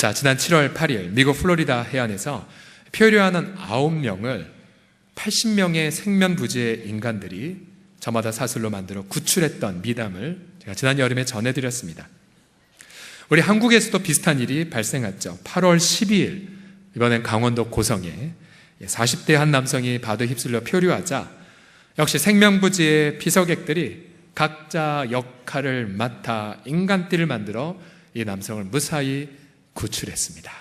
자, 지난 7월 8일 미국 플로리다 해안에서 표류하는 9명을 80명의 생면부지의 인간들이 저마다 사슬로 만들어 구출했던 미담을 제가 지난 여름에 전해드렸습니다. 우리 한국에서도 비슷한 일이 발생했죠. 8월 12일 이번엔 강원도 고성에 40대 한 남성이 바다에 휩쓸려 표류하자 역시 생명부지의 피서객들이 각자 역할을 맡아 인간띠를 만들어 이 남성을 무사히 구출했습니다.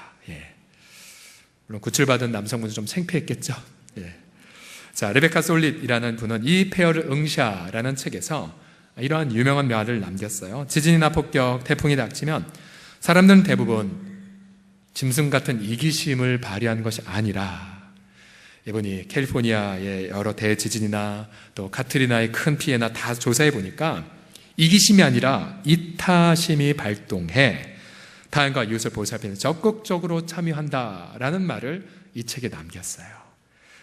물론 구출받은 남성분은 좀 창피했겠죠. 자, 레베카 솔릿이라는 분은 이 페어를 응샤라는 책에서 이러한 유명한 말을 남겼어요. 지진이나 폭격, 태풍이 닥치면 사람들은 대부분 짐승 같은 이기심을 발휘하는 것이 아니라, 이분이 캘리포니아의 여러 대지진이나 또 카트리나의 큰 피해나 다 조사해 보니까 이기심이 아니라 이타심이 발동해 타인과 이웃을 보살피는 적극적으로 참여한다라는 말을 이 책에 남겼어요.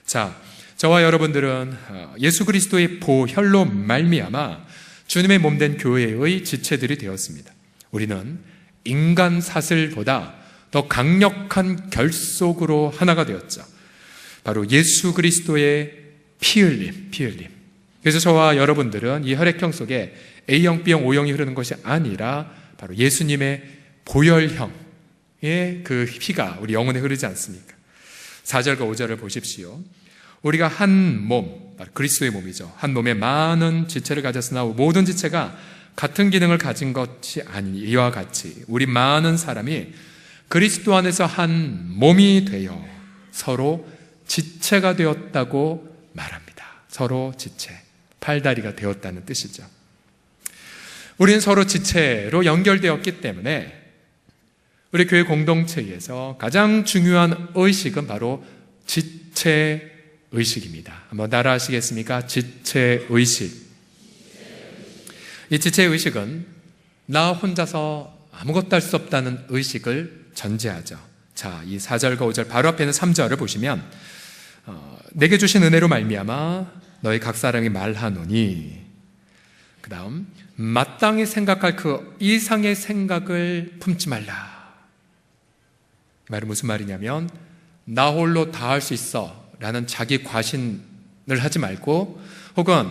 자, 저와 여러분들은 예수 그리스도의 보혈로 말미암아 주님의 몸된 교회의 지체들이 되었습니다. 우리는 인간 사슬보다 더 강력한 결속으로 하나가 되었죠. 바로 예수 그리스도의 피 흘림. 그래서 저와 여러분들은 이 혈액형 속에 A형, B형, O형이 흐르는 것이 아니라 바로 예수님의 보혈형의 그 피가 우리 영혼에 흐르지 않습니까? 4절과 5절을 보십시오. 우리가 한 몸, 그리스도의 몸이죠. 한 몸에 많은 지체를 가졌으나 모든 지체가 같은 기능을 가진 것이 아니니 이와 같이 우리 많은 사람이 그리스도 안에서 한 몸이 되어 서로 지체가 되었다고 말합니다. 서로 지체, 팔다리가 되었다는 뜻이죠. 우리는 서로 지체로 연결되었기 때문에 우리 교회 공동체에서 가장 중요한 의식은 바로 지체 의식입니다. 한번 따라 하시겠습니까? 지체 의식. 이 지체 의식은 나 혼자서 아무것도 할 수 없다는 의식을 전제하죠. 자, 이 4절과 5절 바로 앞에 있는 3절을 보시면 내게 주신 은혜로 말미암아 너희 각 사람이 말하노니, 그 다음 마땅히 생각할 그 이상의 생각을 품지 말라. 이 말은 무슨 말이냐면 나 홀로 다 할 수 있어 라는 자기 과신을 하지 말고, 혹은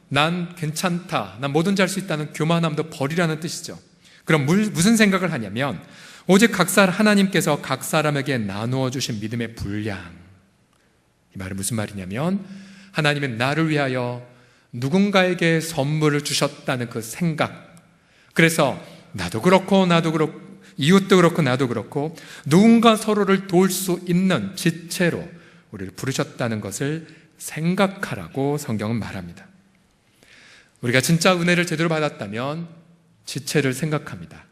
난 괜찮다, 난 뭐든지 할 수 있다는 교만함도 버리라는 뜻이죠. 그럼 무슨 생각을 하냐면 오직 하나님께서 각 사람에게 나누어 주신 믿음의 분량. 이 말은 무슨 말이냐면 하나님은 나를 위하여 누군가에게 선물을 주셨다는 그 생각. 그래서 나도 그렇고 이웃도 그렇고 나도 그렇고 누군가 서로를 도울 수 있는 지체로 우리를 부르셨다는 것을 생각하라고 성경은 말합니다. 우리가 진짜 은혜를 제대로 받았다면 지체를 생각합니다.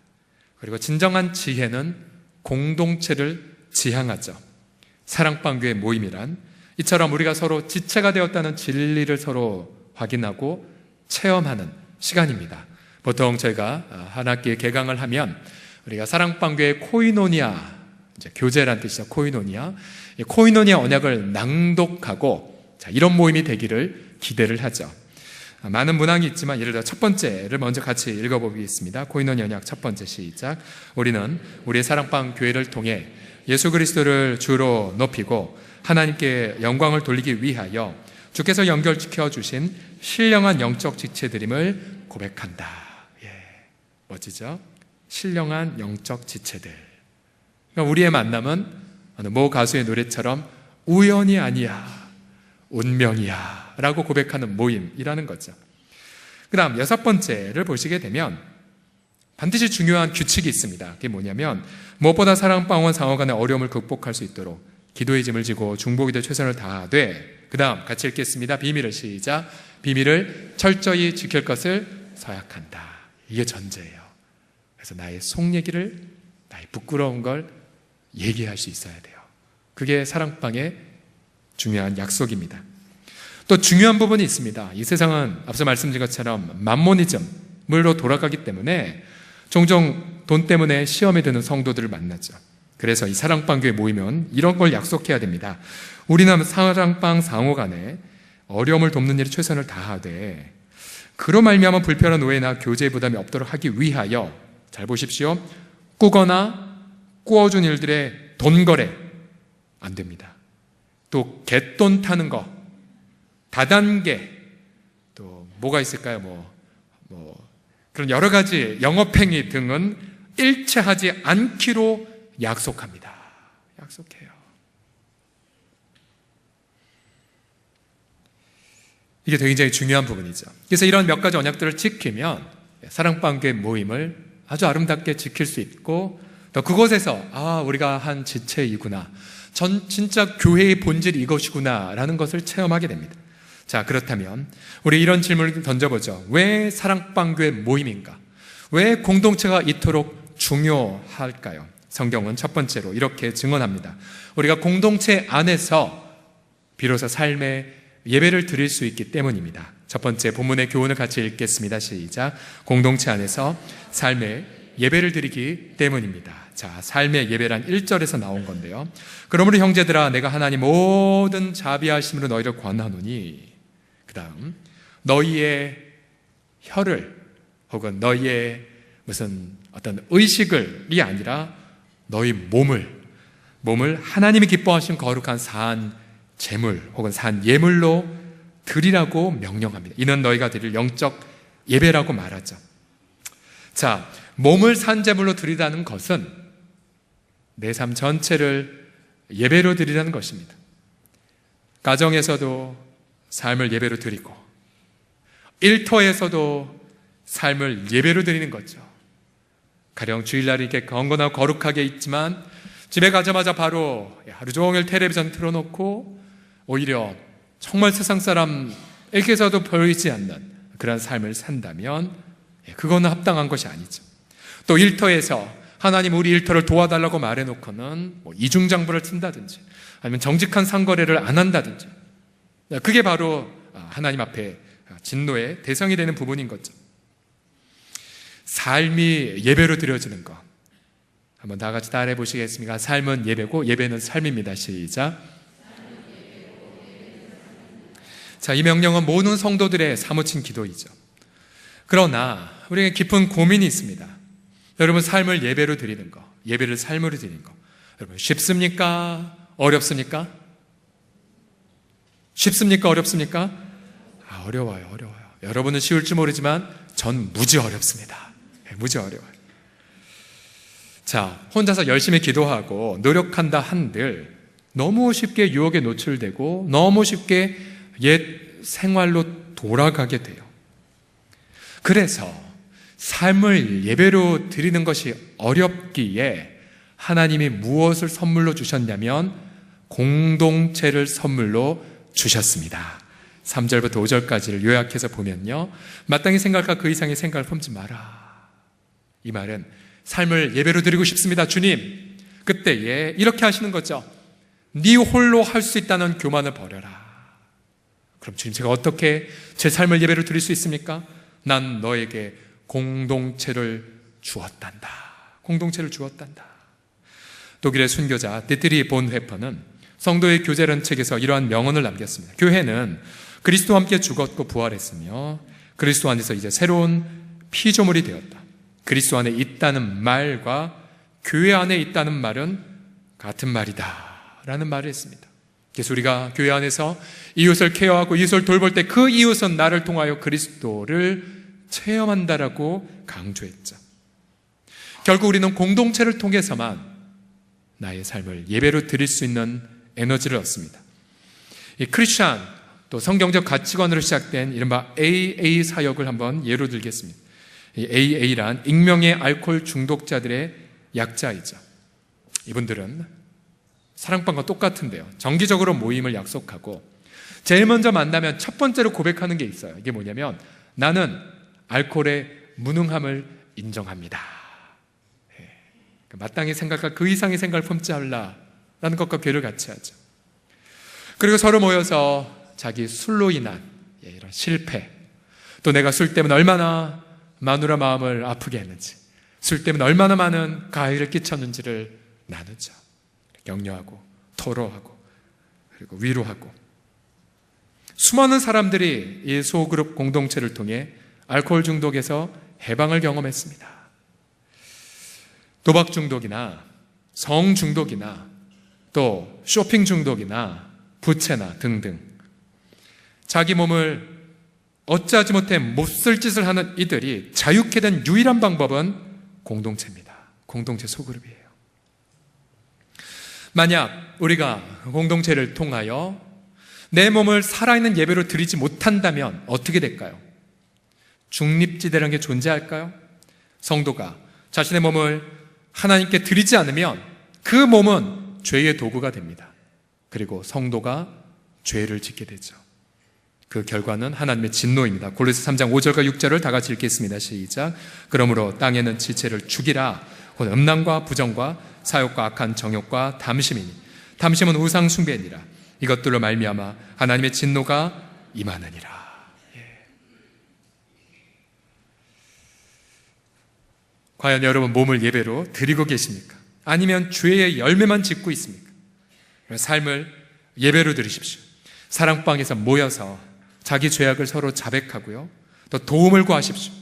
그리고 진정한 지혜는 공동체를 지향하죠. 사랑방교의 모임이란 이처럼 우리가 서로 지체가 되었다는 진리를 서로 확인하고 체험하는 시간입니다. 보통 저희가 한 학기에 개강을 하면 우리가 사랑방교의 코이노니아, 이제 교제란 뜻이죠. 코이노니아 언약을 낭독하고 이런 모임이 되기를 기대를 하죠. 많은 문항이 있지만 예를 들어 첫 번째를 먼저 같이 읽어보겠습니다. 코이노니아 언약 첫 번째, 시작. 우리는 우리의 사랑방 교회를 통해 예수 그리스도를 주로 높이고 하나님께 영광을 돌리기 위하여 주께서 연결시켜 주신 신령한 영적 지체들임을 고백한다. 멋지죠? 신령한 영적 지체들. 그러니까 우리의 만남은 어느 모 가수의 노래처럼 우연이 아니야, 운명이야 라고 고백하는 모임이라는 거죠. 그 다음 6번째를 보시게 되면 반드시 중요한 규칙이 있습니다. 그게 뭐냐면 무엇보다 사랑방원 상호간의 어려움을 극복할 수 있도록 기도의 짐을 지고 중보기도에 최선을 다하되, 그 다음 같이 읽겠습니다. 비밀을, 시작. 비밀을 철저히 지킬 것을 서약한다. 이게 전제예요. 그래서 나의 속 얘기를, 나의 부끄러운 걸 얘기할 수 있어야 돼요. 그게 사랑방의 중요한 약속입니다. 또 중요한 부분이 있습니다. 이 세상은 앞서 말씀드린 것처럼 맘모니즘으로 돌아가기 때문에 종종 돈 때문에 시험에 드는 성도들을 만나죠. 그래서 이 사랑방교회 모이면 이런 걸 약속해야 됩니다. 우리는 사랑방 상호 간에 어려움을 돕는 일에 최선을 다하되 그로 말미암아 불편한 오해나 교제의 부담이 없도록 하기 위하여, 잘 보십시오, 꾸거나 꾸어준 일들의 돈 거래 안 됩니다. 또 갯돈 타는 거, 다단계, 또 뭐가 있을까요? 그런 여러 가지 영업행위 등은 일체하지 않기로 약속합니다. 약속해요. 이게 굉장히 중요한 부분이죠. 그래서 이런 몇 가지 언약들을 지키면 사랑방교회 모임을 아주 아름답게 지킬 수 있고, 또 그곳에서 우리가 한 지체이구나, 진짜 교회의 본질이 이것이구나 라는 것을 체험하게 됩니다. 자, 그렇다면 우리 이런 질문을 던져보죠. 왜 사랑방교회 모임인가? 왜 공동체가 이토록 중요할까요? 성경은 첫 번째로 이렇게 증언합니다. 우리가 공동체 안에서 비로소 삶의 예배를 드릴 수 있기 때문입니다. 첫 번째 본문의 교훈을 같이 읽겠습니다. 시작. 공동체 안에서 삶의 예배를 드리기 때문입니다. 자, 삶의 예배란 1절에서 나온 건데요. 그러므로 형제들아, 내가 하나님 모든 자비하심으로 너희를 권하노니, 그 다음 너희의 혀를 혹은 너희의 무슨 어떤 의식을이 아니라 너희 몸을 하나님이 기뻐하신 거룩한 산 제물 혹은 산 예물로 드리라고 명령합니다. 이는 너희가 드릴 영적 예배라고 말하죠. 자, 몸을 산 제물로 드리라는 것은 내 삶 전체를 예배로 드리라는 것입니다. 가정에서도 삶을 예배로 드리고, 일터에서도 삶을 예배로 드리는 거죠. 가령 주일날이 이렇게 경건하고 거룩하게 있지만 집에 가자마자 바로 하루 종일 텔레비전 틀어놓고 오히려 정말 세상 사람에게서도 보이지 않는 그런 삶을 산다면 그거는 합당한 것이 아니죠. 또 일터에서 하나님 우리 일터를 도와달라고 말해놓고는 이중장부를 쓴다든지 아니면 정직한 상거래를 안 한다든지, 그게 바로 하나님 앞에 진노의 대상이 되는 부분인 거죠. 삶이 예배로 드려지는 것, 한번 다 같이 따라해 보시겠습니까? 삶은 예배고 예배는 삶입니다. 시작. 자, 이 명령은 모든 성도들의 사무친 기도이죠. 그러나 우리에게 깊은 고민이 있습니다. 여러분, 삶을 예배로 드리는 거, 예배를 삶으로 드리는 거, 여러분 쉽습니까? 어렵습니까? 쉽습니까? 어렵습니까? 어려워요. 여러분은 쉬울지 모르지만 전 무지 어렵습니다. 무지 어려워요. 자, 혼자서 열심히 기도하고 노력한다 한들 너무 쉽게 유혹에 노출되고 너무 쉽게 옛 생활로 돌아가게 돼요. 그래서 삶을 예배로 드리는 것이 어렵기에 하나님이 무엇을 선물로 주셨냐면 공동체를 선물로 주셨습니다. 3절부터 5절까지를 요약해서 보면요, 마땅히 생각과 그 이상의 생각을 품지 마라. 이 말은 삶을 예배로 드리고 싶습니다, 주님. 그때에 이렇게 하시는 거죠. 네 홀로 할 수 있다는 교만을 버려라. 그럼 주님, 제가 어떻게 제 삶을 예배로 드릴 수 있습니까? 난 너에게 공동체를 주었단다. 공동체를 주었단다. 독일의 순교자 디트리 본회퍼는 성도의 교제라는 책에서 이러한 명언을 남겼습니다. 교회는 그리스도와 함께 죽었고 부활했으며 그리스도 안에서 이제 새로운 피조물이 되었다. 그리스도 안에 있다는 말과 교회 안에 있다는 말은 같은 말이다 라는 말을 했습니다. 그래서 우리가 교회 안에서 이웃을 케어하고 이웃을 돌볼 때 그 이웃은 나를 통하여 그리스도를 체험한다라고 강조했죠. 결국 우리는 공동체를 통해서만 나의 삶을 예배로 드릴 수 있는 에너지를 얻습니다. 이 크리스천 또 성경적 가치관으로 시작된 이른바 AA 사역을 한번 예로 들겠습니다. 이 AA란 익명의 알코올 중독자들의 약자이죠. 이분들은 사랑방과 똑같은데요, 정기적으로 모임을 약속하고 제일 먼저 만나면 첫 번째로 고백하는 게 있어요. 이게 뭐냐면 나는 알코올의 무능함을 인정합니다. 마땅히 생각과 그 이상의 생각을 품지 않으라는 것과 괴를 같이 하죠. 그리고 서로 모여서 자기 술로 인한 이런 실패, 또 내가 술 때문에 얼마나 마누라 마음을 아프게 했는지, 술 때문에 얼마나 많은 가해를 끼쳤는지를 나누죠. 격려하고 토로하고 그리고 위로하고, 수많은 사람들이 이 소그룹 공동체를 통해 알코올 중독에서 해방을 경험했습니다. 도박 중독이나 성 중독이나 또 쇼핑 중독이나 부채나 등등 자기 몸을 어찌하지 못해 못쓸 짓을 하는 이들이 자유케 된 유일한 방법은 공동체입니다. 공동체 소그룹이에요. 만약 우리가 공동체를 통하여 내 몸을 살아있는 예배로 드리지 못한다면 어떻게 될까요? 중립지대라는 게 존재할까요? 성도가 자신의 몸을 하나님께 드리지 않으면 그 몸은 죄의 도구가 됩니다. 그리고 성도가 죄를 짓게 되죠. 그 결과는 하나님의 진노입니다. 골로새 3장 5절과 6절을 다 같이 읽겠습니다. 시작. 그러므로 땅에는 지체를 죽이라. 곧 음란과 부정과 사욕과 악한 정욕과 담심이니 담심은 우상 숭배니라. 이것들로 말미암아 하나님의 진노가 임하느니라. 과연 여러분 몸을 예배로 드리고 계십니까? 아니면 죄의 열매만 짓고 있습니까? 삶을 예배로 드리십시오. 사랑방에서 모여서 자기 죄악을 서로 자백하고요, 또 도움을 구하십시오.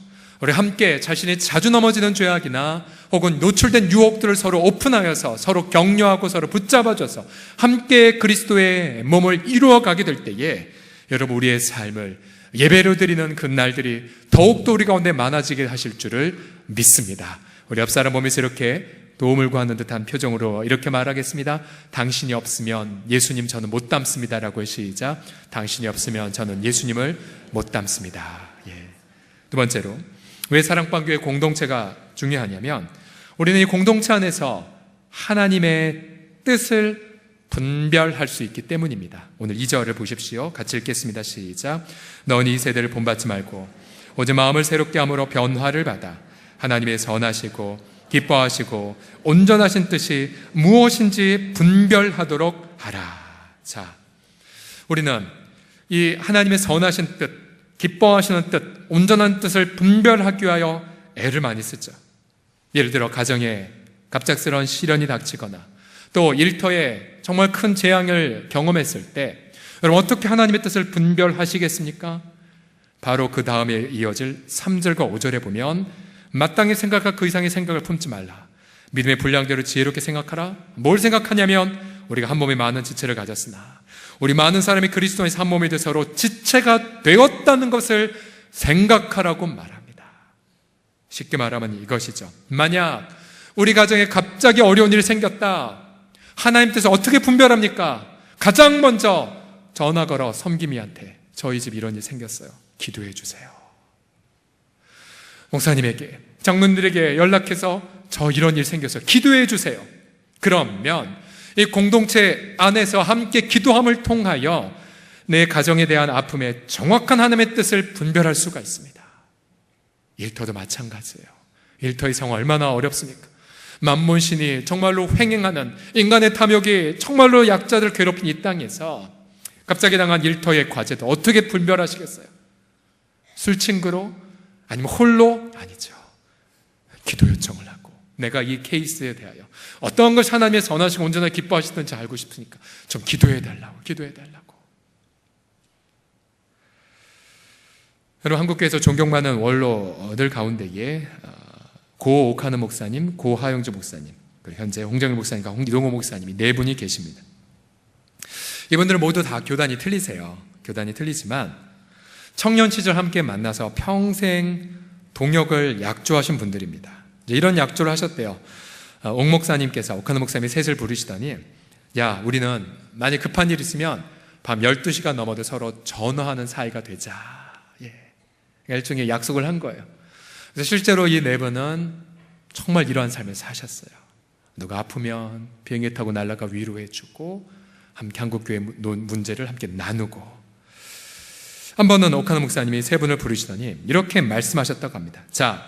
우리 함께 자신이 자주 넘어지는 죄악이나 혹은 노출된 유혹들을 서로 오픈하여서 서로 격려하고 서로 붙잡아줘서 함께 그리스도의 몸을 이루어가게 될 때에 여러분 우리의 삶을 예배로 드리는 그 날들이 더욱더 우리 가운데 많아지게 하실 줄을 믿습니다. 우리 옆사람 보면서 이렇게 도움을 구하는 듯한 표정으로 이렇게 말하겠습니다. 당신이 없으면 예수님 저는 못 닮습니다 라고 시작. 당신이 없으면 저는 예수님을 못 닮습니다. 두 번째로 왜 사랑방교회 공동체가 중요하냐면 우리는 이 공동체 안에서 하나님의 뜻을 분별할 수 있기 때문입니다. 오늘 2절을 보십시오. 같이 읽겠습니다. 시작. 너는 이 세대를 본받지 말고 오직 마음을 새롭게 함으로 변화를 받아 하나님의 선하시고 기뻐하시고 온전하신 뜻이 무엇인지 분별하도록 하라. 자, 우리는 이 하나님의 선하신 뜻, 기뻐하시는 뜻, 온전한 뜻을 분별하기 위하여 애를 많이 쓰죠. 예를 들어 가정에 갑작스러운 시련이 닥치거나 또 일터에 정말 큰 재앙을 경험했을 때 여러분 어떻게 하나님의 뜻을 분별하시겠습니까? 바로 그 다음에 이어질 3절과 5절에 보면 마땅히 생각할 그 이상의 생각을 품지 말라. 믿음의 분량대로 지혜롭게 생각하라. 뭘 생각하냐면 우리가 한 몸에 많은 지체를 가졌으나 우리 많은 사람이 그리스도의 한 몸이 되어 서로 지체가 되었다는 것을 생각하라고 말합니다. 쉽게 말하면 이것이죠. 만약 우리 가정에 갑자기 어려운 일이 생겼다. 하나님 뜻을 어떻게 분별합니까? 가장 먼저 전화 걸어 섬김이한테 저희 집 이런 일 생겼어요. 기도해 주세요. 목사님에게, 장로님들에게 연락해서 저 이런 일 생겼어요. 기도해 주세요. 그러면 이 공동체 안에서 함께 기도함을 통하여 내 가정에 대한 아픔에 정확한 하나님의 뜻을 분별할 수가 있습니다. 일터도 마찬가지예요. 일터의 상황 얼마나 어렵습니까? 만몬신이 정말로 횡행하는 인간의 탐욕이 정말로 약자들 괴롭힌 이 땅에서 갑자기 당한 일터의 과제도 어떻게 분별하시겠어요? 술친구로? 아니면 홀로? 아니죠. 기도 요청을 하고 내가 이 케이스에 대하여 어떤 것이 하나님의 선하시고 온전하게 기뻐하시든지 알고 싶으니까 좀 기도해달라고. 여러분 한국교회에서 존경받는 원로들 가운데에 고 오카느 목사님, 고 하영주 목사님, 그리고 현재 홍정일 목사님과 이동호 목사님이 네 분이 계십니다. 이분들은 모두 다 교단이 틀리세요. 교단이 틀리지만 청년 시절 함께 만나서 평생 동역을 약조하신 분들입니다. 이런 약조를 하셨대요. 옥 목사님께서 오카느 목사님이 셋을 부르시더니 야, 우리는 만약 급한 일 있으면 밤 12시가 넘어도 서로 전화하는 사이가 되자. 일종의 약속을 한 거예요. 그래서 실제로 이 네 분은 정말 이러한 삶을 사셨어요. 누가 아프면 비행기 타고 날아가 위로해주고 함께 한국교회 문제를 함께 나누고. 한 번은 오카노 목사님이 세 분을 부르시더니 이렇게 말씀하셨다고 합니다. 자,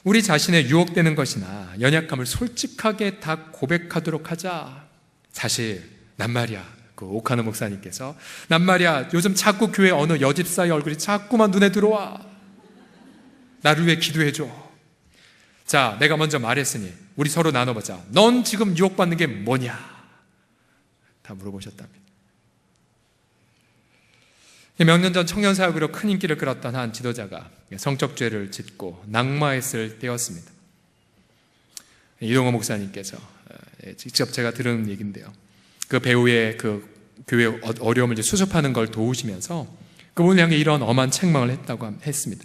우리 자신의 유혹되는 것이나 연약함을 솔직하게 다 고백하도록 하자. 사실 난 말이야, 그 오카노 목사님께서 난 말이야, 요즘 자꾸 교회 어느 여집사의 얼굴이 자꾸만 눈에 들어와. 나를 위해 기도해줘. 자, 내가 먼저 말했으니 우리 서로 나눠보자. 넌 지금 유혹받는 게 뭐냐? 다 물어보셨답니다. 몇 년 전 청년사역으로 큰 인기를 끌었던 한 지도자가 성적 죄를 짓고 낙마했을 때였습니다. 이동호 목사님께서 직접 제가 들은 얘기인데요. 그 배우의 그 교회 어려움을 이제 수습하는 걸 도우시면서 그분을 향해 이런 엄한 책망을 했습니다.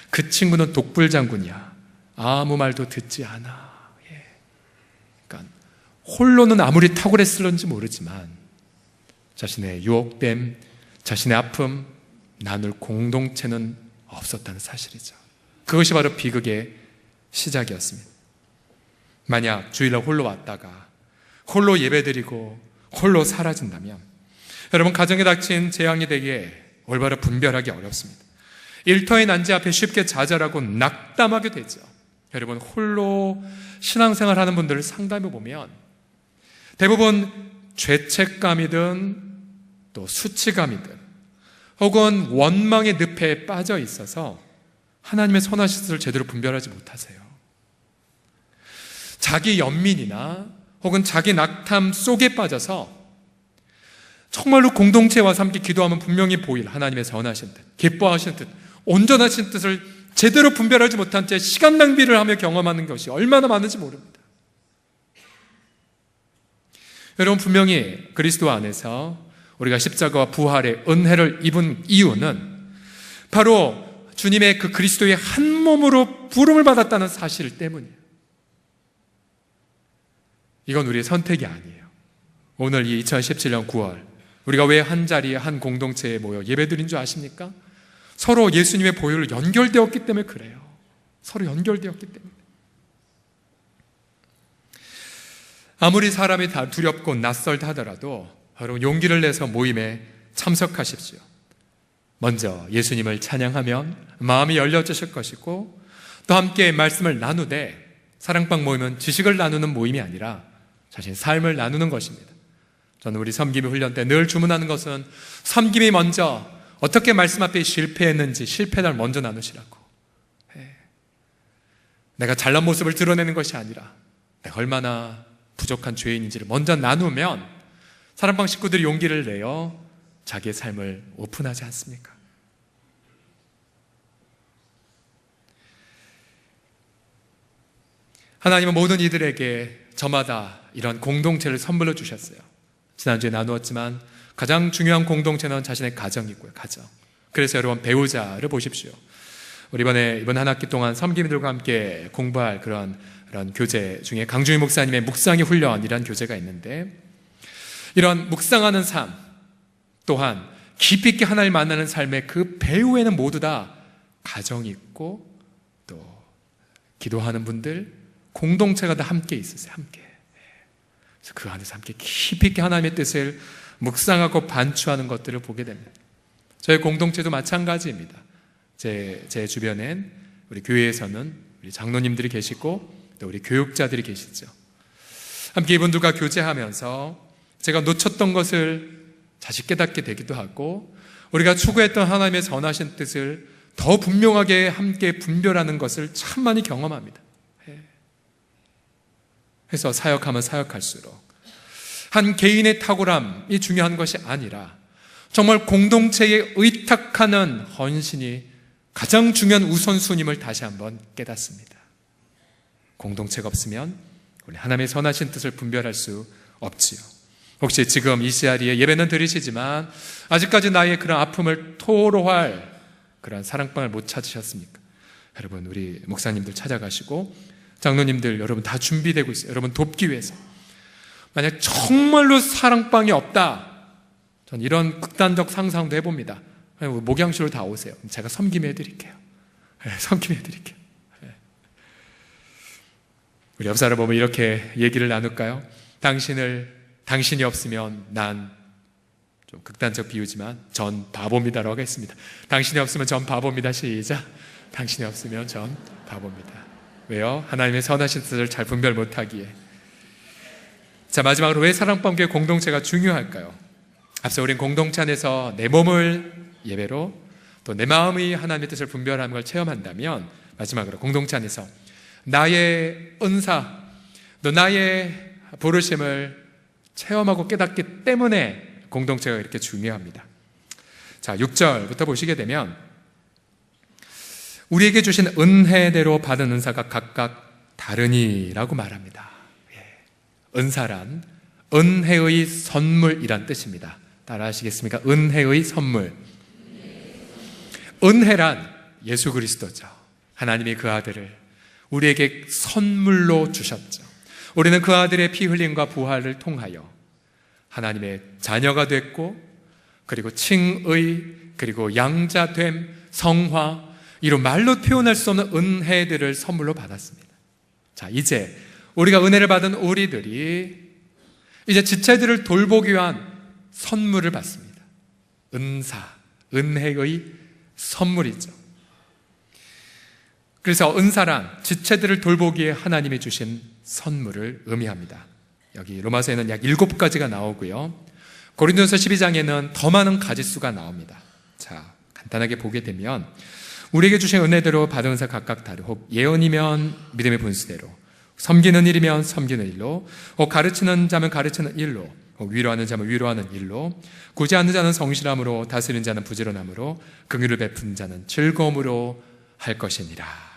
그 친구는 독불장군이야. 아무 말도 듣지 않아. 그러니까 홀로는 아무리 탁월했을런지 모르지만 자신의 유혹됨, 자신의 아픔, 나눌 공동체는 없었다는 사실이죠. 그것이 바로 비극의 시작이었습니다. 만약 주일날 홀로 왔다가 홀로 예배드리고 홀로 사라진다면 여러분, 가정에 닥친 재앙이 되기에 올바로 분별하기 어렵습니다. 일터의 난제 앞에 쉽게 좌절하고 낙담하게 되죠. 여러분, 홀로 신앙생활 하는 분들을 상담해 보면 대부분 죄책감이든 또 수치감이든 혹은 원망의 늪에 빠져 있어서 하나님의 선하신 뜻을 제대로 분별하지 못하세요. 자기 연민이나 혹은 자기 낙담 속에 빠져서 정말로 공동체에 와서 함께 기도하면 분명히 보일 하나님의 선하신 뜻, 기뻐하신 뜻, 온전하신 뜻을 제대로 분별하지 못한 채 시간 낭비를 하며 경험하는 것이 얼마나 많은지 모릅니다. 여러분, 분명히 그리스도 안에서 우리가 십자가와 부활의 은혜를 입은 이유는 바로 주님의 그 그리스도의 한 몸으로 부름을 받았다는 사실 때문이에요. 이건 우리의 선택이 아니에요. 오늘 이 2017년 9월 우리가 왜 한 자리에 한 공동체에 모여 예배드린 줄 아십니까? 서로 예수님의 보혈로 연결되었기 때문에 그래요. 서로 연결되었기 때문에. 아무리 사람이 다 두렵고 낯설다 하더라도 여러분, 용기를 내서 모임에 참석하십시오. 먼저 예수님을 찬양하면 마음이 열려지실 것이고, 또 함께 말씀을 나누되, 사랑방 모임은 지식을 나누는 모임이 아니라 자신의 삶을 나누는 것입니다. 저는 우리 섬김의 훈련 때 늘 주문하는 것은 섬김이 먼저 어떻게 말씀 앞에 실패했는지 실패를 먼저 나누시라고. 내가 잘난 모습을 드러내는 것이 아니라 내가 얼마나 부족한 죄인인지를 먼저 나누면 사랑방 식구들이 용기를 내어 자기의 삶을 오픈하지 않습니까? 하나님은 모든 이들에게 저마다 이런 공동체를 선물로 주셨어요. 지난주에 나누었지만 가장 중요한 공동체는 자신의 가정이고요. 가정. 그래서 여러분, 배우자를 보십시오. 우리 이번 한 학기 동안 섬김들과 함께 공부할 그런 교재 중에 강주희 목사님의 묵상의 훈련이라는 교재가 있는데, 이런 묵상하는 삶 또한 깊이 있게 하나님을 만나는 삶의 그 배후에는 모두 다 가정이 있고 또 기도하는 분들, 공동체가 다 함께 있으세요. 함께. 그래서 그 안에서 함께 깊이 있게 하나님의 뜻을 묵상하고 반추하는 것들을 보게 됩니다. 저희 공동체도 마찬가지입니다. 제 주변엔 우리 교회에서는 우리 장로님들이 계시고 또 우리 교육자들이 계시죠. 함께 이분들과 교제하면서 제가 놓쳤던 것을 다시 깨닫게 되기도 하고, 우리가 추구했던 하나님의 선하신 뜻을 더 분명하게 함께 분별하는 것을 참 많이 경험합니다. 그래서 사역하면 사역할수록 한 개인의 탁월함이 중요한 것이 아니라 정말 공동체에 의탁하는 헌신이 가장 중요한 우선순위임을 다시 한번 깨닫습니다. 공동체가 없으면 우리 하나님의 선하신 뜻을 분별할 수 없지요. 혹시 지금 이 자리에 예배는 드리시지만 아직까지 나의 그런 아픔을 토로할 그런 사랑방을 못 찾으셨습니까? 여러분, 우리 목사님들 찾아가시고 장로님들 여러분 다 준비되고 있어요. 여러분 돕기 위해서. 만약 정말로 사랑방이 없다, 전 이런 극단적 상상도 해봅니다. 목양실로 다 오세요. 제가 섬김해 드릴게요. 섬김해 드릴게요. 우리 옆 사람 보면 이렇게 얘기를 나눌까요? 당신이 없으면 난, 좀 극단적 비유지만 전 바보입니다라고 하겠습니다. 당신이 없으면 전 바보입니다. 시작. 당신이 없으면 전 바보입니다. 왜요? 하나님의 선하신 뜻을 잘 분별 못하기에. 자, 마지막으로 왜 사랑방교회 공동체가 중요할까요? 앞서 우린 공동체 안에서 내 몸을 예배로 또 내 마음이 하나님의 뜻을 분별하는 걸 체험한다면, 마지막으로 공동체 안에서 나의 은사, 또 나의 부르심을 체험하고 깨닫기 때문에 공동체가 이렇게 중요합니다. 자, 6절부터 보시게 되면 우리에게 주신 은혜대로 받은 은사가 각각 다르니라고 말합니다. 은사란 은혜의 선물이란 뜻입니다. 따라 하시겠습니까? 은혜의 선물. 은혜란 예수 그리스도죠. 하나님이 그 아들을 우리에게 선물로 주셨죠. 우리는 그 아들의 피 흘림과 부활을 통하여 하나님의 자녀가 됐고, 그리고 칭의, 그리고 양자됨, 성화, 이로 말로 표현할 수 없는 은혜들을 선물로 받았습니다. 자, 이제 우리가 은혜를 받은 우리들이 이제 지체들을 돌보기 위한 선물을 받습니다. 은사, 은혜의 선물이죠. 그래서 은사란 지체들을 돌보기에 하나님이 주신 선물을 의미합니다. 여기 로마서에는 약 7가지가 나오고요. 고린도서 12장에는 더 많은 가지수가 나옵니다. 자, 간단하게 보게 되면 우리에게 주신 은혜대로 받은 은사 각각 다르고, 혹 예언이면 믿음의 분수대로, 섬기는 일이면 섬기는 일로, 혹 가르치는 자면 가르치는 일로, 혹 위로하는 자면 위로하는 일로, 구제하는 자는 성실함으로, 다스리는 자는 부지런함으로, 긍휼을 베푸는 자는 즐거움으로 할 것이니라.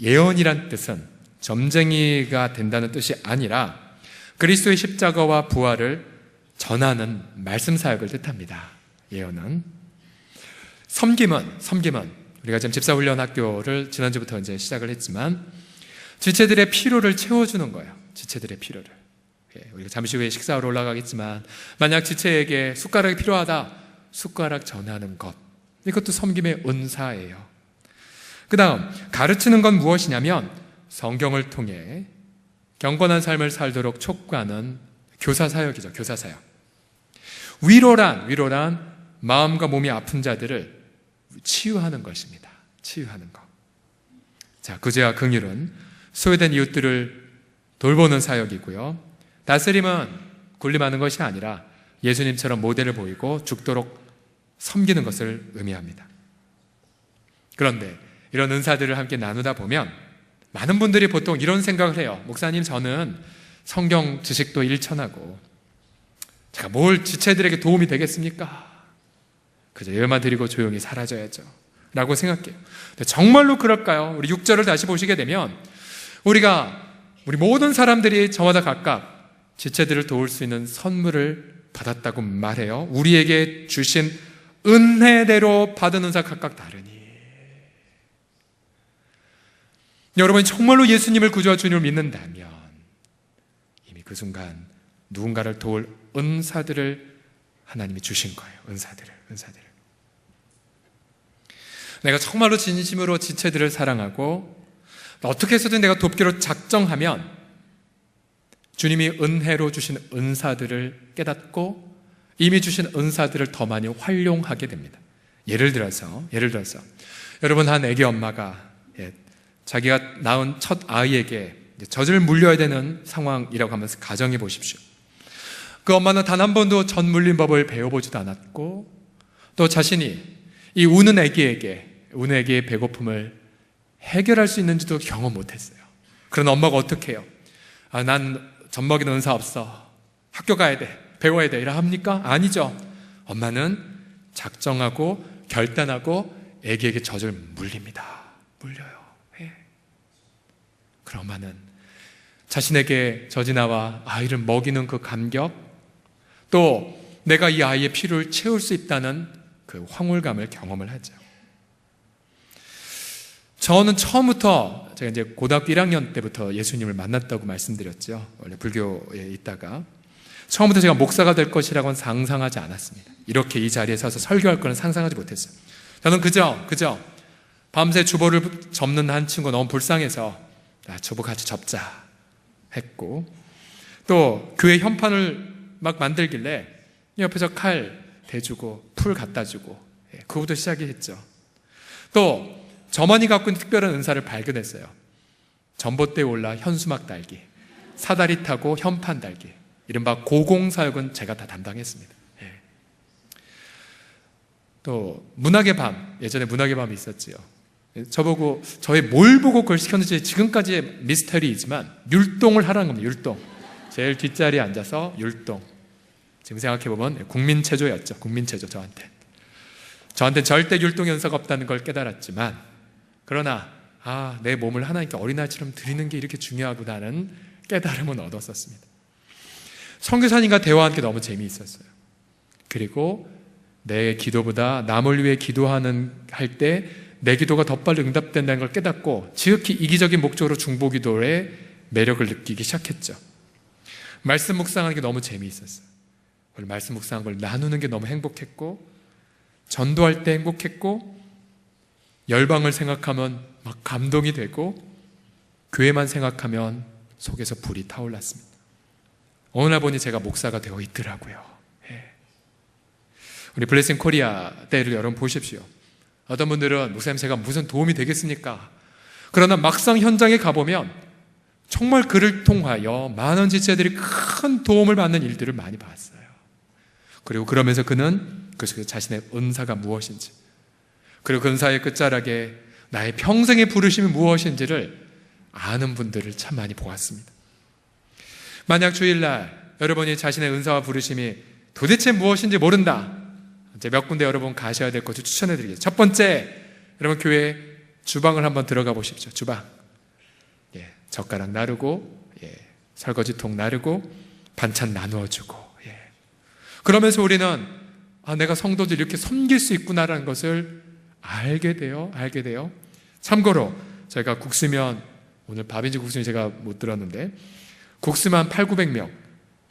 예언이란 뜻은 점쟁이가 된다는 뜻이 아니라 그리스도의 십자가와 부활을 전하는 말씀 사역을 뜻합니다. 예언은. 섬김은 우리가 지금 집사훈련학교를 지난주부터 이제 시작을 했지만 지체들의 필요를 채워주는 거예요. 지체들의 필요를. 우리가 잠시 후에 식사하러 올라가겠지만 만약 지체에게 숟가락이 필요하다, 숟가락 전하는 것, 이것도 섬김의 은사예요. 그 다음 가르치는 건 무엇이냐면 성경을 통해 경건한 삶을 살도록 촉구하는 교사사역이죠. 교사사역. 위로란 마음과 몸이 아픈 자들을 치유하는 것입니다. 치유하는 것. 자, 구제와 긍휼은 소외된 이웃들을 돌보는 사역이고요. 다스림은 군림하는 것이 아니라 예수님처럼 모델을 보이고 죽도록 섬기는 것을 의미합니다. 그런데 이런 은사들을 함께 나누다 보면 많은 분들이 보통 이런 생각을 해요. 목사님, 저는 성경 지식도 일천하고 제가 뭘 지체들에게 도움이 되겠습니까? 그저 예배만 드리고 조용히 사라져야죠 라고 생각해요. 근데 정말로 그럴까요? 우리 6절을 다시 보시게 되면 우리 모든 사람들이 저마다 각각 지체들을 도울 수 있는 선물을 받았다고 말해요. 우리에게 주신 은혜대로 받은 은사 각각 다르니. 여러분이 정말로 예수님을 구주와 주님을 믿는다면 이미 그 순간 누군가를 도울 은사들을 하나님이 주신 거예요. 은사들을. 내가 정말로 진심으로 지체들을 사랑하고 어떻게 해서든 내가 돕기로 작정하면 주님이 은혜로 주신 은사들을 깨닫고 이미 주신 은사들을 더 많이 활용하게 됩니다. 예를 들어서 여러분, 한 애기 엄마가 자기가 낳은 첫 아이에게 젖을 물려야 되는 상황이라고 하면서 가정해 보십시오. 그 엄마는 단 한 번도 젖 물린 법을 배워보지도 않았고 또 자신이 이 우는 애기의 배고픔을 해결할 수 있는지도 경험 못했어요. 그런 엄마가 어떻게 해요? 난 젖 먹이는 은사 없어, 학교 가야 돼, 배워야 돼, 이라 합니까? 아니죠. 엄마는 작정하고 결단하고 애기에게 젖을 물려요. 그럼 엄마는 자신에게 젖이 나와 아이를 먹이는 그 감격, 또 내가 이 아이의 필요를 채울 수 있다는 그 황홀감을 경험을 하죠. 저는 처음부터, 제가 이제 고등학교 1학년 때부터 예수님을 만났다고 말씀드렸죠. 원래 불교에 있다가 처음부터 제가 목사가 될 것이라고는 상상하지 않았습니다. 이렇게 이 자리에 서서 설교할 거는 상상하지 못했어요. 저는 그저 밤새 주보를 접는 한 친구가 너무 불쌍해서 주보 같이 접자 했고, 또 교회 현판을 막 만들길래 옆에서 칼 대주고 풀 갖다 주고, 그거부터 시작이 했죠. 또 저만이 갖고 있는 특별한 은사를 발견했어요. 전봇대에 올라 현수막 달기, 사다리 타고 현판 달기, 이른바 고공사역은 제가 다 담당했습니다. 또 문학의 밤, 예전에 문학의 밤이 있었지요. 저보고, 저의 뭘 보고 그걸 시켰는지 지금까지 미스터리이지만 율동을 하라는 겁니다. 율동. 제일 뒷자리에 앉아서 율동. 지금 생각해보면 국민체조였죠. 국민체조. 저한테 절대 율동 연사가 없다는 걸 깨달았지만, 그러나 내 몸을 하나님께 어린아이처럼 드리는 게 이렇게 중요하구나는 깨달음은 얻었었습니다. 선교사님과 대화하는 게 너무 재미있었어요. 그리고 내 기도보다 남을 위해 기도하는 할 때 내 기도가 더 빨리 응답된다는 걸 깨닫고 지극히 이기적인 목적으로 중보기도의 매력을 느끼기 시작했죠. 말씀 묵상하는 게 너무 재미있었어요. 말씀 묵상한 걸 나누는 게 너무 행복했고, 전도할 때 행복했고, 열방을 생각하면 막 감동이 되고, 교회만 생각하면 속에서 불이 타올랐습니다. 어느 날 보니 제가 목사가 되어 있더라고요. 우리 블레싱 코리아 때를 여러분 보십시오. 어떤 분들은 목사님 제가 무슨 도움이 되겠습니까? 그러나 막상 현장에 가보면 정말 그를 통하여 많은 지체들이 큰 도움을 받는 일들을 많이 봤어요. 그리고 그러면서 그는 그 자신의 은사가 무엇인지, 그리고 그 은사의 끝자락에 나의 평생의 부르심이 무엇인지를 아는 분들을 참 많이 보았습니다. 만약 주일날 여러분이 자신의 은사와 부르심이 도대체 무엇인지 모른다, 이제 몇 군데 여러분 가셔야 될 것을 추천해 드리겠습니다. 첫 번째, 여러분 교회 주방을 한번 들어가 보십시오. 주방. 젓가락 나르고, 설거지통 나르고, 반찬 나누어주고, 그러면서 우리는 내가 성도들 이렇게 섬길 수 있구나라는 것을 알게 돼요. 참고로 저희가 국수면, 오늘 밥인지 국수인지 제가 못 들었는데 국수만 800~900명,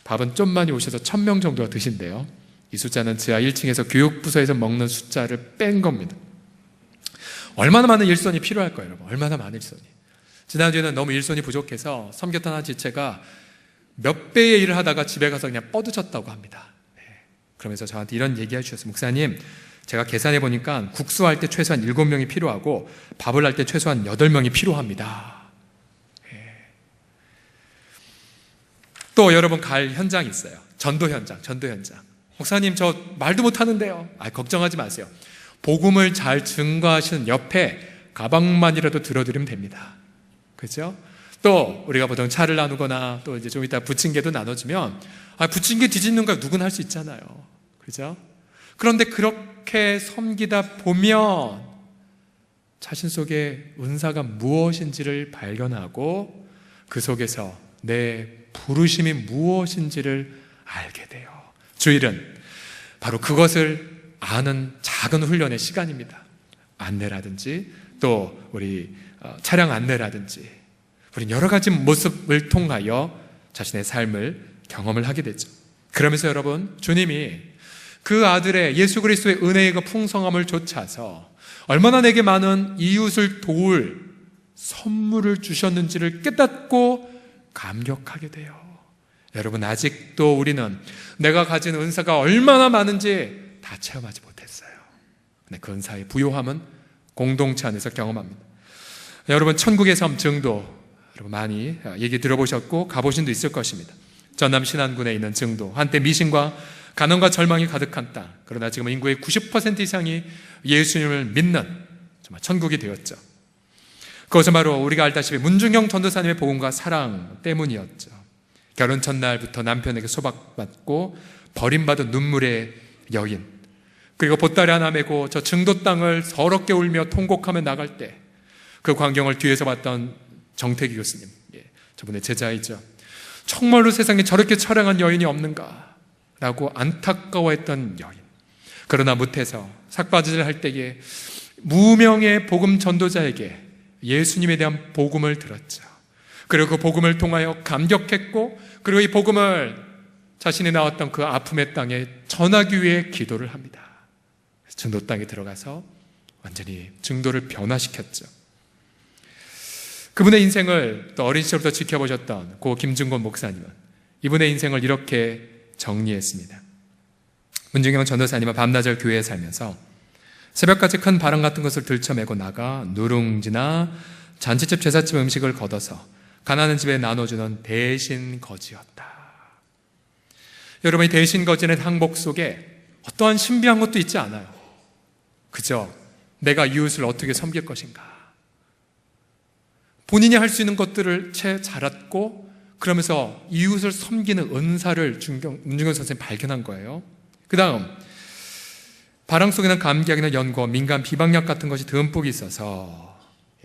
밥은 좀 많이 오셔서 1000명 정도가 드신대요. 이 숫자는 지하 1층에서 교육부서에서 먹는 숫자를 뺀 겁니다. 얼마나 많은 일손이 필요할까요, 여러분? 얼마나 많은 일손이. 지난주에는 너무 일손이 부족해서 섬겼던 한 지체가 몇 배의 일을 하다가 집에 가서 그냥 뻗으셨다고 합니다. 그러면서 저한테 이런 얘기해 주셨어요. 목사님, 제가 계산해 보니까 국수할 때 최소한 7명이 필요하고 밥을 할 때 최소한 8명이 필요합니다. 또 여러분 갈 현장이 있어요. 전도 현장. 목사님, 저 말도 못하는데요. 걱정하지 마세요. 복음을 잘 증거하시는 옆에 가방만이라도 들어드리면 됩니다. 그렇죠? 또 우리가 보통 차를 나누거나 또 이제 좀 이따 부침개도 나눠주면 부침개 뒤집는 거 누구나 할 수 있잖아요. 그렇죠? 그런데 그렇게 섬기다 보면 자신 속에 은사가 무엇인지를 발견하고 그 속에서 내 부르심이 무엇인지를 알게 돼요. 주일은 바로 그것을 아는 작은 훈련의 시간입니다. 안내라든지 또 우리 차량 안내라든지 우리는 여러 가지 모습을 통하여 자신의 삶을 경험을 하게 되죠. 그러면서 여러분, 주님이 그 아들의 예수 그리스도의 은혜의 그 풍성함을 좇아서 얼마나 내게 많은 이웃을 도울 선물을 주셨는지를 깨닫고 감격하게 돼요. 여러분, 아직도 우리는 내가 가진 은사가 얼마나 많은지 다 체험하지 못했어요. 근데 그 은사의 부요함은 공동체 안에서 경험합니다. 여러분, 천국의 섬 증도, 여러분 많이 얘기 들어보셨고 가보신 도 있을 것입니다. 전남 신안군에 있는 증도, 한때 미신과 가난과 절망이 가득한 땅, 그러나 지금 인구의 90% 이상이 예수님을 믿는 정말 천국이 되었죠. 그것은 바로 우리가 알다시피 문중경 전도사님의 복음과 사랑 때문이었죠. 결혼 첫날부터 남편에게 소박받고 버림받은 눈물의 여인, 그리고 보따리 하나 메고 저 증도 땅을 서럽게 울며 통곡하며 나갈 때 그 광경을 뒤에서 봤던 정태기 교수님, 저분의 제자이죠. 정말로 세상에 저렇게 처량한 여인이 없는가 라고 안타까워했던 여인. 그러나 못해서 삭바지를 할 때에 무명의 복음 전도자에게 예수님에 대한 복음을 들었죠. 그리고 그 복음을 통하여 감격했고, 그리고 이 복음을 자신이 나왔던 그 아픔의 땅에 전하기 위해 기도를 합니다. 증도 땅에 들어가서 완전히 증도를 변화시켰죠. 그분의 인생을 또 어린 시절부터 지켜보셨던 고 김중곤 목사님은 이분의 인생을 이렇게 정리했습니다. 문중경 전도사님은 밤낮을 교회에 살면서 새벽까지 큰 바람 같은 것을 들쳐매고 나가 누룽지나 잔치집 제사집 음식을 걷어서 가난한 집에 나눠주는 대신 거지였다. 여러분, 이 대신 거지는 항복 속에 어떠한 신비한 것도 있지 않아요. 그저 내가 이웃을 어떻게 섬길 것인가, 본인이 할 수 있는 것들을 채 자랐고, 그러면서 이웃을 섬기는 은사를 문중경 선생님이 발견한 거예요. 그 다음, 바람 속에는 감기약이나 연고, 민간 비방약 같은 것이 듬뿍 있어서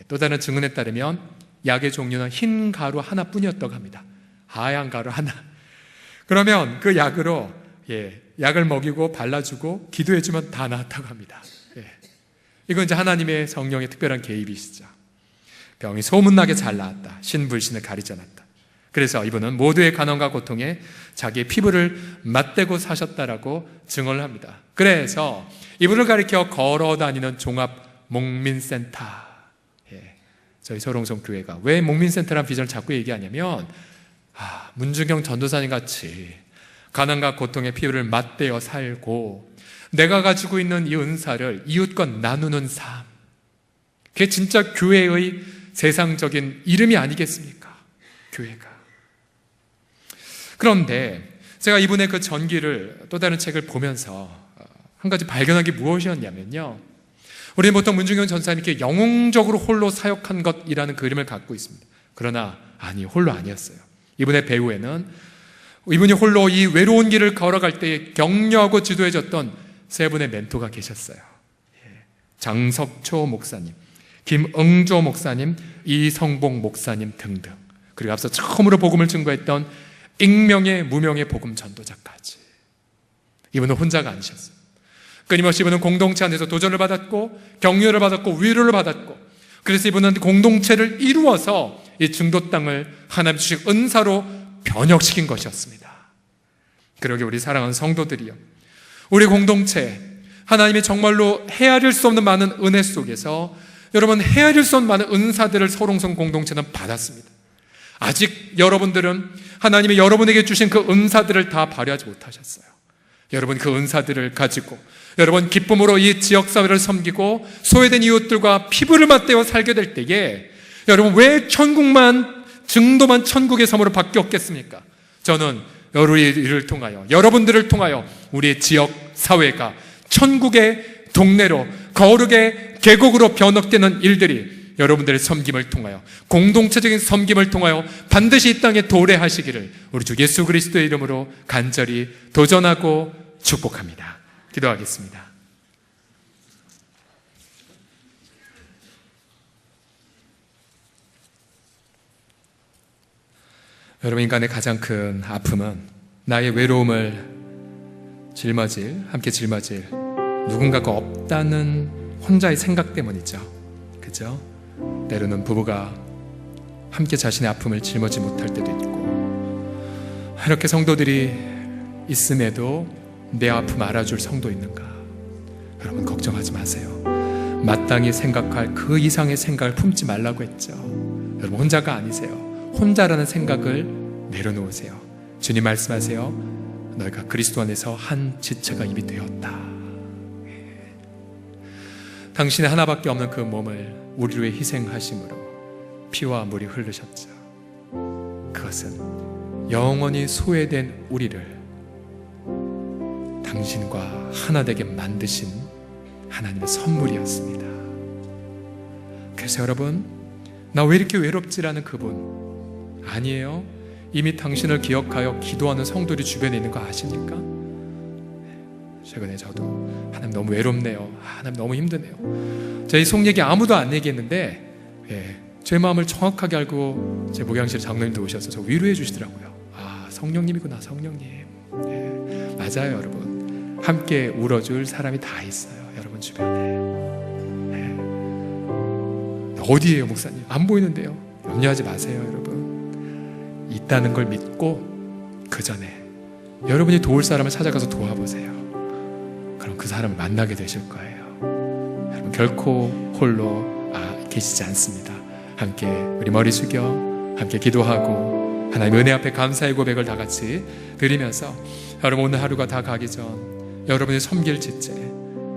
또 다른 증언에 따르면 약의 종류는 흰 가루 하나뿐이었다고 합니다. 하얀 가루 하나. 그러면 그 약으로 약을 먹이고 발라주고 기도해주면 다 나았다고 합니다. 이건 이제 하나님의 성령의 특별한 개입이시죠. 병이 소문나게 잘 나았다. 신불신을 가리지 않았다. 그래서 이분은 모두의 간험과 고통에 자기의 피부를 맞대고 사셨다라고 증언을 합니다. 그래서 이분을 가리켜 걸어다니는 종합목민센터, 저희 소롱성 교회가 왜 목민센터라는 비전을 자꾸 얘기하냐면 문중경 전도사님 같이 가난과 고통의 피부를 맞대어 살고 내가 가지고 있는 이 은사를 이웃과 나누는 삶, 그게 진짜 교회의 세상적인 이름이 아니겠습니까? 교회가. 그런데 제가 이분의 그 전기를 또 다른 책을 보면서 한 가지 발견한 게 무엇이었냐면요, 우리는 보통 문중경 전사님께 영웅적으로 홀로 사역한 것이라는 그림을 갖고 있습니다. 그러나 홀로 아니었어요. 이분의 배후에는 이분이 홀로 이 외로운 길을 걸어갈 때에 격려하고 지도해줬던 세 분의 멘토가 계셨어요. 장석초 목사님, 김응조 목사님, 이성봉 목사님 등등, 그리고 앞서 처음으로 복음을 증거했던 익명의 무명의 복음 전도자까지. 이분은 혼자가 아니셨어요. 끊임없이 이분은 공동체 안에서 도전을 받았고 격려를 받았고 위로를 받았고, 그래서 이분은 공동체를 이루어서 이 중도 땅을 하나님 주신 은사로 변혁시킨 것이었습니다. 그러게 우리 사랑하는 성도들이요, 우리 공동체 하나님이 정말로 헤아릴 수 없는 많은 은혜 속에서 여러분 헤아릴 수 없는 많은 은사들을 소롱성 공동체는 받았습니다. 아직 여러분들은 하나님이 여러분에게 주신 그 은사들을 다 발휘하지 못하셨어요. 여러분 그 은사들을 가지고 여러분 기쁨으로 이 지역사회를 섬기고 소외된 이웃들과 피부를 맞대어 살게 될 때에 여러분 왜 천국만, 증도만 천국의 섬으로 바뀌었겠습니까? 저는 여러분을 통하여, 여러분들을 통하여 우리의 지역 사회가 천국의 동네로, 거룩의 계곡으로 변혁되는 일들이 여러분들의 섬김을 통하여, 공동체적인 섬김을 통하여 반드시 이 땅에 도래하시기를 우리 주 예수 그리스도의 이름으로 간절히 도전하고 축복합니다. 기도하겠습니다. 여러분, 인간의 가장 큰 아픔은 나의 외로움을 함께 짊어질 누군가가 없다는 혼자의 생각 때문이죠. 그죠? 때로는 부부가 함께 자신의 아픔을 짊어지지 못할 때도 있고, 이렇게 성도들이 있음에도 내 아픔 알아줄 성도 있는가? 여러분 걱정하지 마세요. 마땅히 생각할 그 이상의 생각을 품지 말라고 했죠. 여러분 혼자가 아니세요. 혼자라는 생각을 내려놓으세요. 주님 말씀하세요. 너희가 그리스도 안에서 한 지체가 이미 되었다. 당신의 하나밖에 없는 그 몸을 우리를 위해 희생하심으로 피와 물이 흐르셨죠. 그것은 영원히 소외된 우리를 당신과 하나 되게 만드신 하나님의 선물이었습니다. 그래서 여러분, 나 왜 이렇게 외롭지라는 그분 아니에요. 이미 당신을 기억하여 기도하는 성도들이 주변에 있는 거 아십니까? 최근에 저도 하나님 너무 외롭네요, 하나님 너무 힘드네요. 저희 속 얘기 아무도 안 얘기했는데 제 마음을 정확하게 알고 제 목양실 장로님도 오셔서 저 위로해 주시더라고요. 성령님이구나, 성령님. 맞아요. 여러분 함께 울어줄 사람이 다 있어요. 여러분 주변에. 어디에요 목사님? 안 보이는데요. 염려하지 마세요. 여러분 있다는 걸 믿고 그 전에 여러분이 도울 사람을 찾아가서 도와보세요. 그럼 그 사람을 만나게 되실 거예요. 여러분 결코 홀로 계시지 않습니다. 함께 우리 머리 숙여 함께 기도하고 하나님 은혜 앞에 감사의 고백을 다 같이 드리면서, 여러분 오늘 하루가 다 가기 전 여러분이 섬길 지체,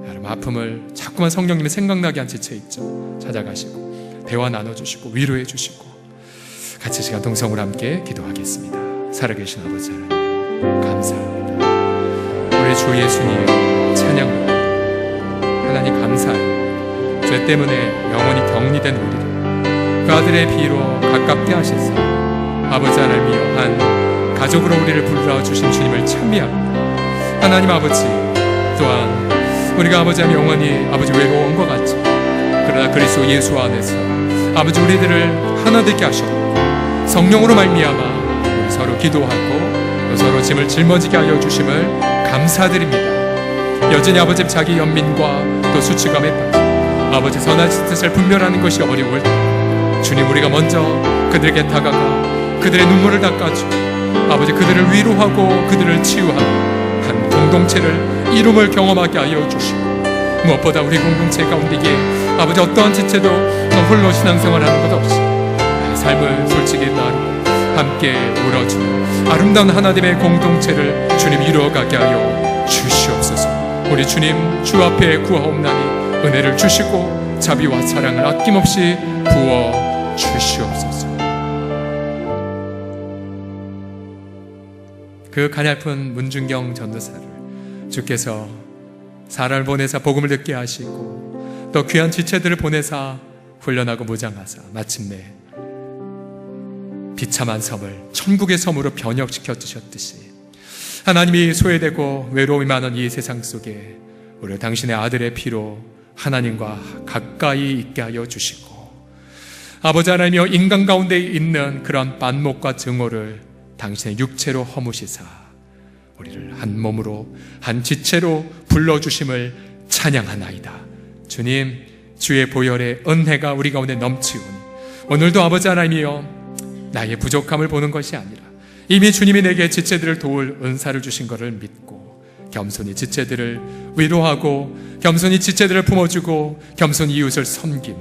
여러분 아픔을 자꾸만 성령님이 생각나게 한 지체 있죠. 찾아가시고 대화 나눠주시고 위로해 주시고 같이 시간 동성으로 함께 기도하겠습니다. 살아계신 아버지 하나님 감사합니다. 우리 주 예수님 찬양합니다. 하나님 감사해요. 죄 때문에 영원히 격리된 우리를 그 아들의 피로 가깝게 하셔서 아버지 하나님이여 한 가족으로 우리를 불러 주신 주님을 찬미합니다. 하나님 아버지, 또한 우리가 아버지 하면 영원히 아버지 외로운 것 같지, 그러나 그리스도 예수 안에서 아버지 우리들을 하나 되게 하셨고 성령으로 말미암아 우리 서로 기도하고 또 서로 짐을 짊어지게 하여 주심을 감사드립니다. 여전히 아버지 자기 연민과 또 수치감에 빠져 아버지 선한 뜻을 분별하는 것이 어려울 때 주님, 우리가 먼저 그들에게 다가가 그들의 눈물을 닦아주고 아버지 그들을 위로하고 그들을 치유하고 한 공동체를 이룸을 경험하게 하여 주시고, 무엇보다 우리 공동체 가운데에 아버지 어떠한 지체도 홀로 신앙생활하는 것 없이 삶을 솔직히 나누고 함께 울어주는 아름다운 하나님의 공동체를 주님 이루어가게 하여 주시옵소서. 우리 주님 주 앞에 구하옵나니 은혜를 주시고 자비와 사랑을 아낌없이 부어 주시옵소서. 그 가냘픈 문중경 전도사를 주께서 사람을 보내사 복음을 듣게 하시고 또 귀한 지체들을 보내사 훈련하고 무장하사 마침내 비참한 섬을 천국의 섬으로 변혁시켜 주셨듯이 하나님이 소외되고 외로움이 많은 이 세상 속에 우리 당신의 아들의 피로 하나님과 가까이 있게 하여 주시고, 아버지 하나님이여 인간 가운데 있는 그런 반목과 증오를 당신의 육체로 허무시사 우리를 한 몸으로 한 지체로 불러주심을 찬양하나이다. 주님, 주의 보혈의 은혜가 우리 가운데 넘치오니 오늘도 아버지 하나님이여 나의 부족함을 보는 것이 아니라 이미 주님이 내게 지체들을 도울 은사를 주신 것을 믿고 겸손히 지체들을 위로하고 겸손히 지체들을 품어주고 겸손히 이웃을 섬기는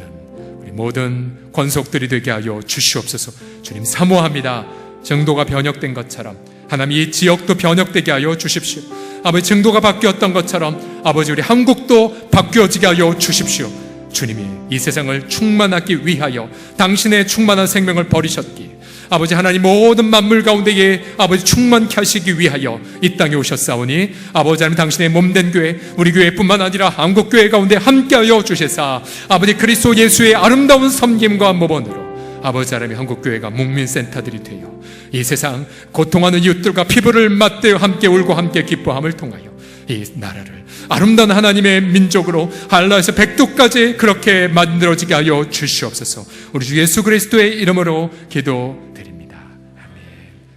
우리 모든 권속들이 되게 하여 주시옵소서. 주님 사모합니다. 정도가 변혁된 것처럼 하나님 이 지역도 변혁되게 하여 주십시오. 아버지 정도가 바뀌었던 것처럼 아버지 우리 한국도 바뀌어지게 하여 주십시오. 주님이 이 세상을 충만하기 위하여 당신의 충만한 생명을 버리셨기에 아버지 하나님 모든 만물 가운데에 아버지 충만케 하시기 위하여 이 땅에 오셨사오니 아버지 하나님 당신의 몸된 교회 우리 교회뿐만 아니라 한국교회 가운데 함께하여 주시사 아버지 그리스도 예수의 아름다운 섬김과 모범으로 아버지 하나님 한국교회가 목민센터들이 되어 이 세상 고통하는 이웃들과 피부를 맞대어 함께 울고 함께 기뻐함을 통하여 이 나라를 아름다운 하나님의 민족으로 한라에서 백두까지 그렇게 만들어지게 하여 주시옵소서. 우리 주 예수 그리스도의 이름으로 기도드립니다. 아멘.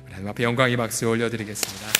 하나님 앞에 영광의 박수 올려드리겠습니다.